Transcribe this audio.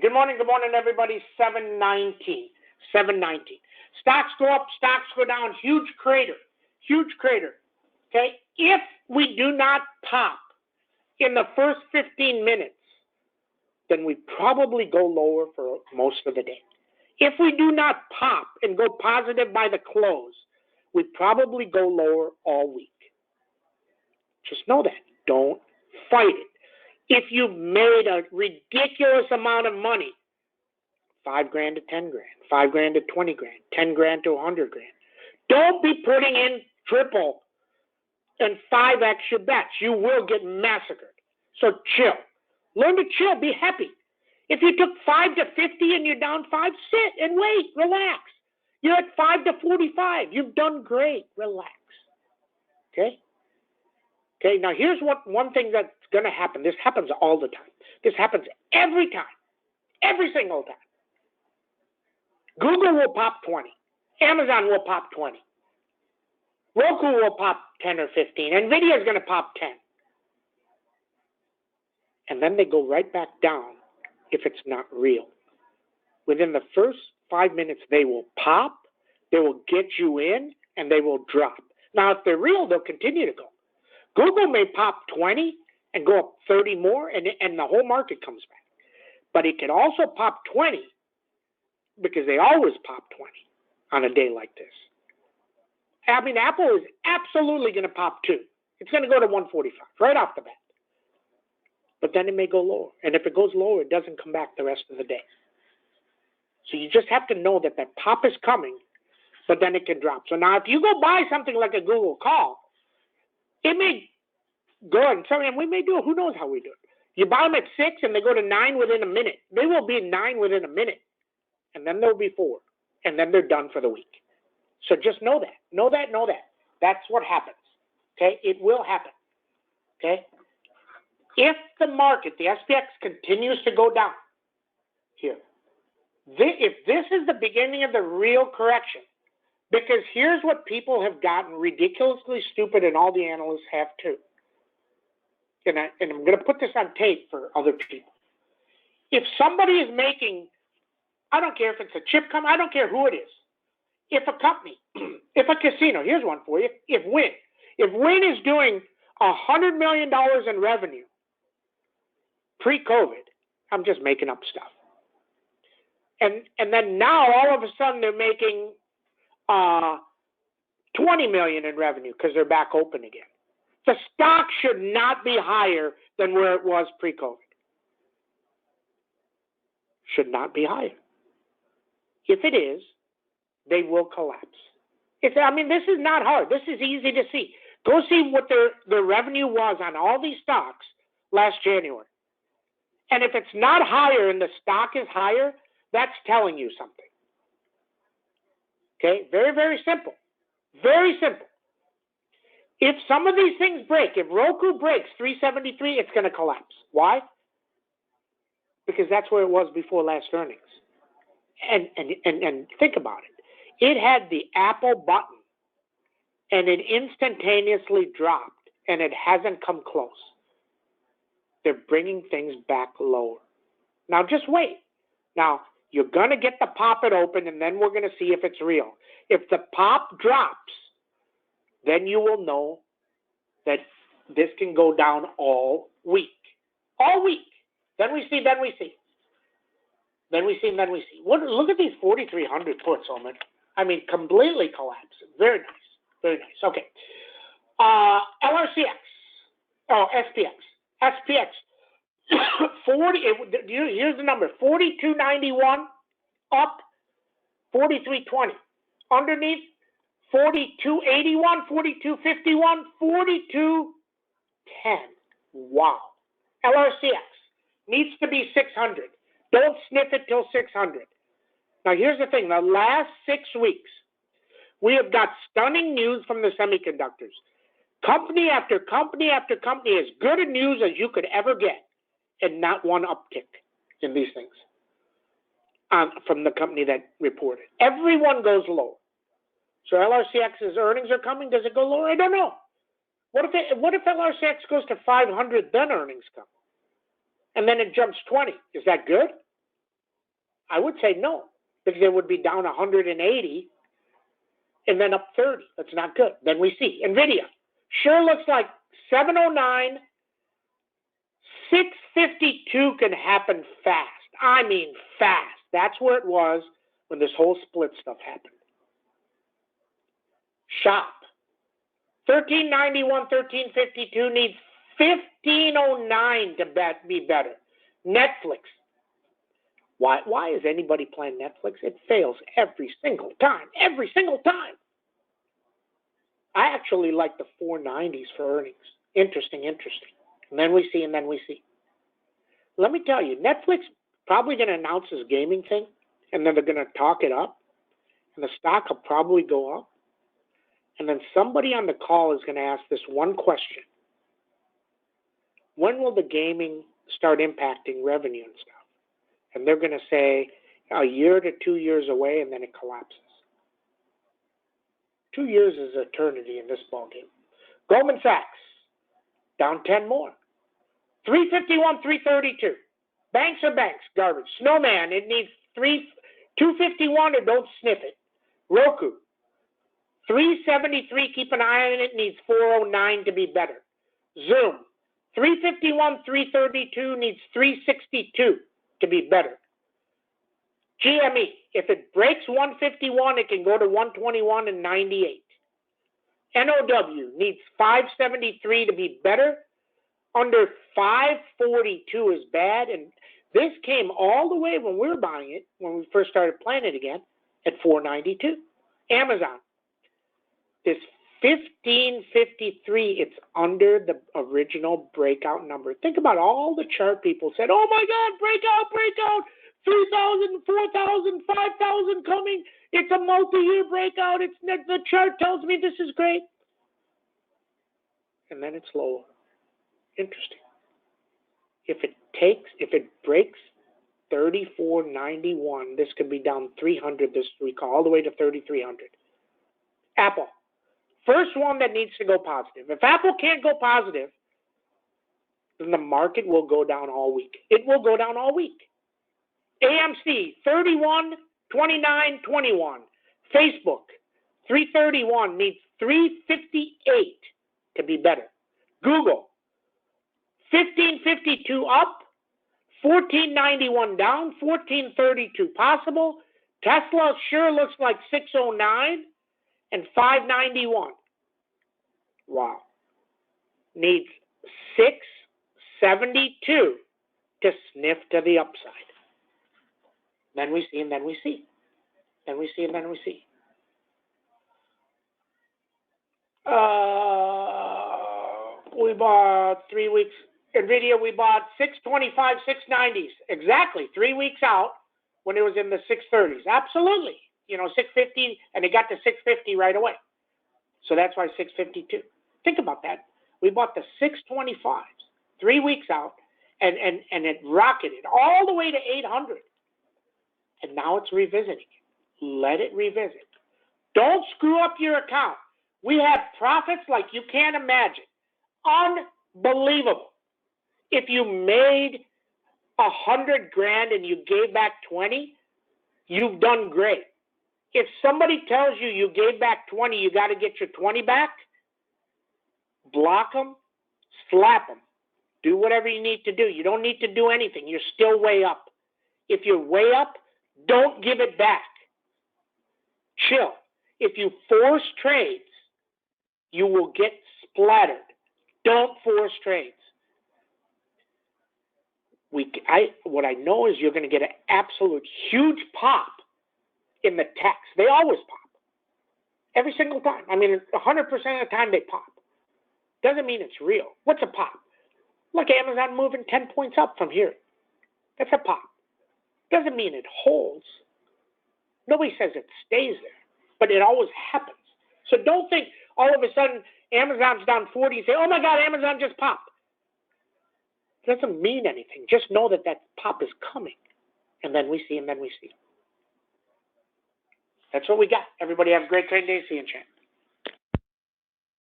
Good morning, everybody. 719. Stocks go up, stocks go down. Huge crater. Okay? If we do not pop in the first 15 minutes, then we probably go lower for most of the day. If we do not pop and go positive by the close, we probably go lower all week. Just know that. Don't fight it. If you made a ridiculous amount of money, $5,000 to $10,000, $5,000 to $20,000, $10,000 to $100,000, don't be putting in triple and 5x your bets. You will get massacred. So chill. Learn to chill. Be happy. If you took 5 to 50 and you're down 5, sit and wait. Relax. You're at 5 to 45. You've done great. Relax. Okay? Okay, now here's one thing that's going to happen. This happens all the time. This happens every time. Every single time. Google will pop 20. Amazon will pop 20. Roku will pop 10 or 15. NVIDIA is going to pop 10. And then they go right back down if it's not real. Within the first 5 minutes, they will pop, they will get you in, and they will drop. Now, if they're real, they'll continue to go. Google may pop 20 and go up 30 more, and the whole market comes back. But it can also pop 20 because they always pop 20 on a day like this. I mean, Apple is absolutely going to pop 2. It's going to go to 145 right off the bat. But then it may go lower. And if it goes lower, it doesn't come back the rest of the day. So you just have to know that that pop is coming, but then it can drop. So now if you go buy something like a Google call, it may go, and we may do it. Who knows how we do it? You buy them at 6 and they go to 9 within a minute. They will be 9 within a minute. And then they'll be 4. And then they're done for the week. So just know that. Know that. That's what happens. Okay? It will happen. Okay? If the market, the SPX, continues to go down here, if this is the beginning of the real correction, because here's what people have gotten ridiculously stupid, and all the analysts have too. And I'm going to put this on tape for other people. If somebody is making, I don't care if it's a chip company, I don't care who it is. If a company, if a casino, here's one for you, if Wynn is doing $100 million in revenue pre-COVID, I'm just making up stuff. And then now all of a sudden they're making $20 million in revenue because they're back open again. The stock should not be higher than where it was pre-COVID. Should not be higher. If it is, they will collapse. This is not hard. This is easy to see. Go see what their revenue was on all these stocks last January. And if it's not higher and the stock is higher, that's telling you something. Okay? Very, very simple. Very simple. If some of these things break, if Roku breaks 373, it's going to collapse. Why? Because that's where it was before last earnings. And think about it. It had the Apple button, and it instantaneously dropped, and it hasn't come close. They're bringing things back lower. Now, just wait. Now, you're going to get the pop it open, and then we're going to see if it's real. If the pop drops, then you will know that this can go down all week. All week. Then we see. Look at these 4,300 puts, Omen. I mean, completely collapsed. Very nice. Okay. LRCX. Oh, SPX. SPX. 40. Here's the number. 42.91 up. 43.20 underneath. 42.81, 42.51, 42.10. Wow. LRCX needs to be 600. Don't sniff it till 600. Now, here's the thing. The last 6 weeks, we have got stunning news from the semiconductors. Company after company after company, as good a news as you could ever get, and not one uptick in these things from the company that reported. Everyone goes lower. So LRCX's earnings are coming. Does it go lower? I don't know. What if LRCX goes to 500, then earnings come? And then it jumps 20. Is that good? I would say no, because it would be down 180 and then up 30. That's not good. Then we see NVIDIA. Sure looks like 709, 652 can happen fast. I mean fast. That's where it was when this whole split stuff happened. Shop. 1391, 1352 needs 1509 to be better. Netflix. Why is anybody playing Netflix? It fails every single time. Every single time. I actually like the 490s for earnings. Interesting. And then we see. Let me tell you, Netflix probably going to announce this gaming thing, and then they're going to talk it up, and the stock will probably go up. And then somebody on the call is going to ask this one question. When will the gaming start impacting revenue and stuff? And they're going to say a year to 2 years away, and then it collapses. 2 years is eternity in this ballgame. Goldman Sachs, down 10 more. 351, 332. Banks are banks, garbage. Snowman, it needs 251 or don't sniff it. Roku, 373, keep an eye on it, needs 409 to be better. Zoom, 351, 332 needs 362 to be better. GME, if it breaks 151, it can go to 121 and 98. NOW needs 573 to be better. Under 542 is bad, and this came all the way when we were buying it, when we first started playing it again, at 492. Amazon, this 1553, it's under the original breakout number. Think about all the chart people said, oh my God, breakout, 3,000, 4,000, 5,000 coming. It's a multi-year breakout. The chart tells me this is great. And then it's lower. Interesting. If it breaks 34.91, this could be down 300 this week, all the way to 3,300. Apple, first one that needs to go positive. If Apple can't go positive, then the market will go down all week. It will go down all week. AMC, 31, 29, 21. Facebook, 331 needs 358 to be better. Google, 1552 up, 1491 down, 1432 possible. Tesla sure looks like 609 and 591. Wow. Needs 672 to sniff to the upside. Then we see, and then we see. Then we see, and then we see. We bought 3 weeks. NVIDIA, we bought 625, 690s. Exactly, 3 weeks out when it was in the 630s. Absolutely. 650, and it got to 650 right away. So that's why 652. Think about that. We bought the 625s 3 weeks out, and it rocketed all the way to 800. And now it's revisiting. Let it revisit. Don't screw up your account. We have profits like you can't imagine. Unbelievable. If you made $100,000 and you gave back 20, you've done great. If somebody tells you you gave back 20, you got to get your 20 back, block them, slap them, do whatever you need to do. You don't need to do anything. You're still way up. If you're way up, don't give it back. Chill. If you force trades, you will get splattered. Don't force trades. What I know is you're going to get an absolute huge pop in the text. They always pop. Every single time. 100% of the time they pop. Doesn't mean it's real. What's a pop? Look, Amazon moving 10 points up from here. That's a pop. Doesn't mean it holds. Nobody says it stays there, but it always happens. So don't think all of a sudden Amazon's down 40 and say, oh my God, Amazon just popped. It doesn't mean anything. Just know that pop is coming. And then we see, and then we see. That's what we got. Everybody have a great trading day. See you in chat.